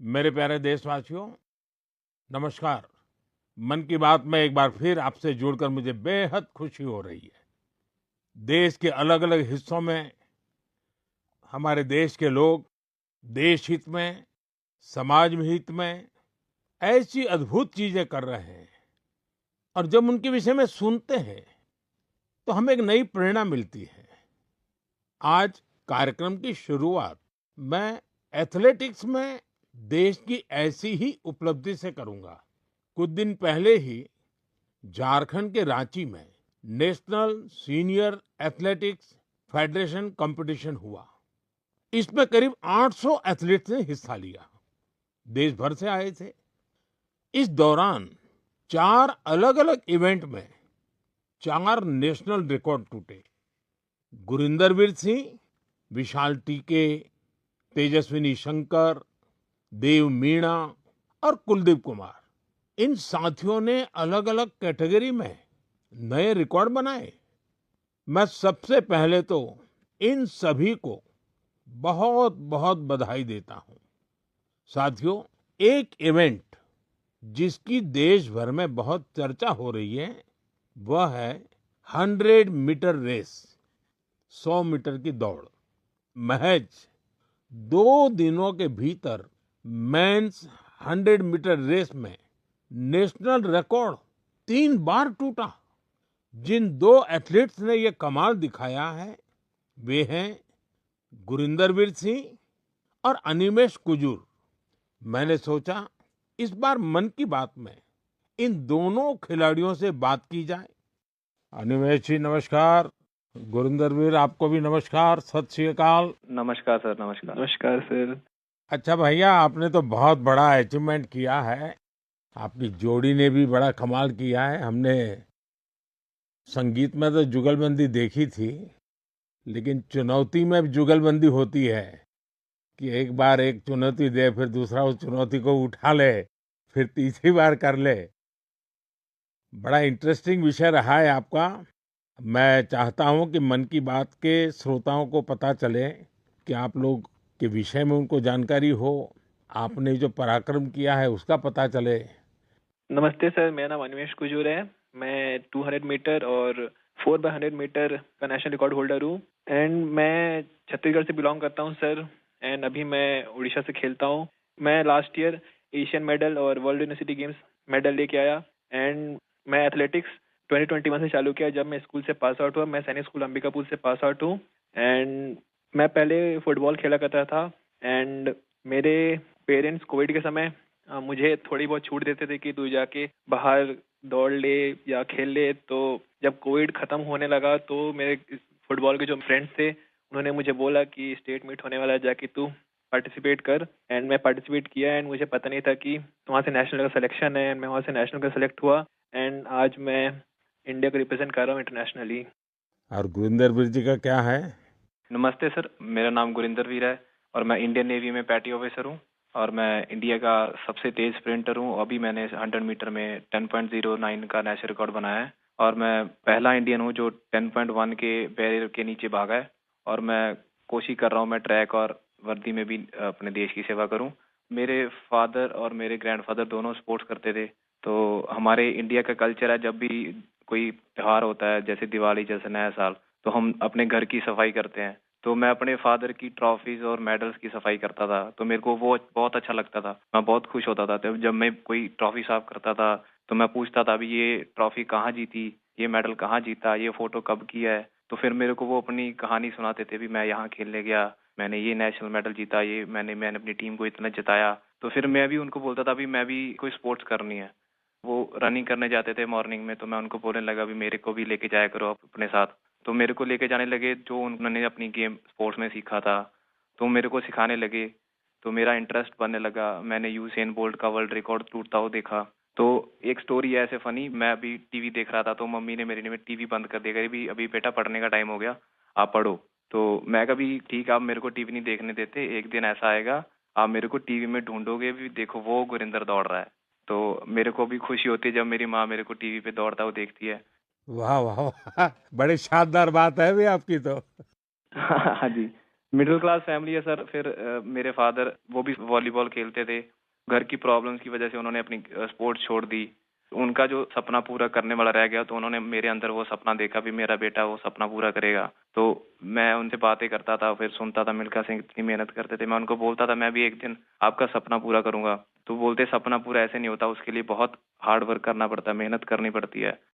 मेरे प्यारे देशवासियों, नमस्कार। मन की बात में एक बार फिर आपसे जुड़कर मुझे बेहद खुशी हो रही है। देश के अलग-अलग हिस्सों में हमारे देश के लोग देश हित में, समाज में हित में ऐसी अद्भुत चीजें कर रहे हैं और जब उनके विषय में सुनते हैं तो हमें एक नई प्रेरणा मिलती है। आज कार्यक्रम की शुरुआत मैं एथलेटिक्स में देश की ऐसी ही उपलब्धि से करूंगा। कुछ दिन पहले ही झारखंड के रांची में national senior athletics federation competition हुआ। इसमें करीब 800 एथलीट्स ने हिस्सा लिया। देश भर से आए थे। इस दौरान 4 अलग-अलग इवेंट में 4 नेशनल रिकॉर्ड टूटे। गुरिंदरवीर सिंह, विशाल टीके, तेजस्विनी शंकर, देव मीणा और कुलदीप कुमार, इन साथियों ने अलग-अलग कैटेगरी में नए रिकॉर्ड बनाए। मैं सबसे पहले तो इन सभी को बहुत-बहुत बधाई देता हूं। साथियों, एक इवेंट जिसकी देश भर में बहुत चर्चा हो रही है, वह है 100 मीटर रेस, 100 मीटर की दौड़। महज 2 दिनों के भीतर मेंस 100 मीटर रेस में नेशनल रिकॉर्ड 3 बार टूटा। जिन 2 एथलीट्स ने ये कमाल दिखाया है, वे हैं गुरिंदरवीर सिंह और अनिमेष कुजूर। मैंने सोचा इस बार मन की बात में इन दोनों खिलाड़ियों से बात की जाए। अनिमेष जी नमस्कार, गुरिंदरवीर आपको भी नमस्कार, सत श्री अकाल। नमस्कार सर। नमस्कार। नमस्कार सर। अच्छा भैया, आपने तो बहुत बड़ा अचीवमेंट किया है। आपकी जोड़ी ने भी बड़ा कमाल किया है। हमने संगीत में तो जुगलबंदी देखी थी, लेकिन चुनौती में भी जुगलबंदी होती है कि एक बार एक चुनौती दे, फिर दूसरा उस चुनौती को उठा ले, फिर तीसरी बार कर ले। बड़ा इंटरेस्टिंग विषय रहा है आपका। मैं चाहता हूं कि मन की बात के श्रोताओं को पता चले कि आप लोग के विषय में उनको जानकारी हो, आपने जो पराक्रम किया है उसका पता चले। नमस्ते सर, मेरा नाम अनिमेष कुजूर है। मैं 200 मीटर और 4x100 मीटर का नेशनल रिकॉर्ड होल्डर हूँ एंड मैं छत्तीसगढ़ से बिलोंग करता हूँ सर। एंड अभी मैं उड़ीसा से खेलता हूँ। मैं लास्ट ईयर एशियन मेडल और वर्ल्ड यूनिवर्सिटी गेम्स मेडल लेके आया एंड मैं एथलेटिक्स 2021 से चालू किया जब मैं स्कूल से पास आउट हुआ। मैं सैनिक स्कूल अंबिकापुर से पास आउट हूँ एंड मैं पहले फुटबॉल खेला करता था एंड मेरे पेरेंट्स कोविड के समय मुझे थोड़ी बहुत छूट देते थे कि तू जाके बाहर दौड़ ले या खेल ले। तो जब कोविड खत्म होने लगा तो मेरे फुटबॉल के जो फ्रेंड्स थे उन्होंने मुझे बोला कि स्टेट मीट होने वाला है, जाके तू पार्टिसिपेट कर। एंड मैं पार्टिसिपेट किया एंड मुझे पता नहीं था कि वहाँ से नेशनल का सिलेक्शन है एंड मैं वहाँ से नेशनल का सिलेक्ट हुआ एंड आज मैं इंडिया को रिप्रेजेंट कर रहा हूँ इंटरनेशनली। और गुरिंदरवीर जी का क्या है? नमस्ते सर, मेरा नाम गुरिंदरवीर है और मैं इंडियन नेवी में पैटी ऑफिसर हूँ और मैं इंडिया का सबसे तेज स्प्रिंटर हूँ। अभी मैंने 100 मीटर में 10.09 का नेशनल रिकॉर्ड बनाया है और मैं पहला इंडियन हूँ जो 10.1 के बैरियर के नीचे भागा है। और मैं कोशिश कर रहा हूँ मैं ट्रैक और वर्दी में भी अपने देश की सेवा करूँ। मेरे फादर और मेरे ग्रैंडफादर दोनों स्पोर्ट्स करते थे। तो हमारे इंडिया का कल्चर है, जब भी कोई त्योहार होता है जैसे दिवाली जैसे नया साल, तो हम अपने घर की सफाई करते हैं। तो मैं अपने फादर की ट्रॉफीज और मेडल्स की सफाई करता था, तो मेरे को वो बहुत अच्छा लगता था। मैं बहुत खुश होता था जब मैं कोई ट्रॉफी साफ करता था। तो मैं पूछता था अभी ये ट्रॉफी कहाँ जीती, ये मेडल कहाँ जीता, ये फोटो कब किया है। तो फिर मेरे को वो अपनी कहानी सुनाते थे भी मैं यहाँ खेलने गया, मैंने ये नेशनल मेडल जीता, ये मैंने अपनी टीम को इतना जिताया। तो फिर मैं भी उनको बोलता था भी मैं भी कोई स्पोर्ट्स करनी है। वो रनिंग करने जाते थे मॉर्निंग में, तो मैं उनको बोलने लगा भी मेरे को भी लेके जाया करो आप अपने साथ। तो मेरे को लेके जाने लगे, जो उन्होंने अपनी गेम स्पोर्ट्स में सीखा था तो मेरे को सिखाने लगे। तो मेरा इंटरेस्ट बनने लगा। मैंने यूसेन बोल्ट का वर्ल्ड रिकॉर्ड टूटता हुआ देखा। तो एक स्टोरी है ऐसे फनी, मैं अभी टीवी देख रहा था तो मम्मी ने मेरी ने टीवी बंद कर दिया, कही भी अभी बेटा पढ़ने का टाइम हो गया, आप पढ़ो। तो मैं कभी ठीक आप मेरे को टीवी नहीं देखने देते, एक दिन ऐसा आएगा आप मेरे को टीवी में ढूंढोगे भी, देखो वो गुरिंदर दौड़ रहा है। तो मेरे को भी खुशी होती है जब मेरी माँ मेरे को टीवी पे दौड़ता हुआ देखती है। वाह वाह वाह! बड़ी शानदार बात है भी आपकी तो। हाँ जी, मिडिल क्लास फैमिली है सर। फिर मेरे फादर वो भी वॉलीबॉल खेलते थे। घर की प्रॉब्लम्स की वजह से उन्होंने अपनी स्पोर्ट्स छोड़ दी। उनका जो सपना पूरा करने वाला रह गया, तो उन्होंने मेरे अंदर वो सपना देखा भी मेरा बेटा वो सपना पूरा करेगा। तो मैं उनसे बातें करता था, फिर सुनता था मिल्खा सिंह इतनी मेहनत करते थे। मैं उनको बोलता था मैं भी एक दिन आपका सपना पूरा करूंगा। तो बोलते सपना पूरा ऐसे नहीं होता, उसके लिए बहुत हार्ड वर्क करना पड़ता है, मेहनत करनी पड़ती है।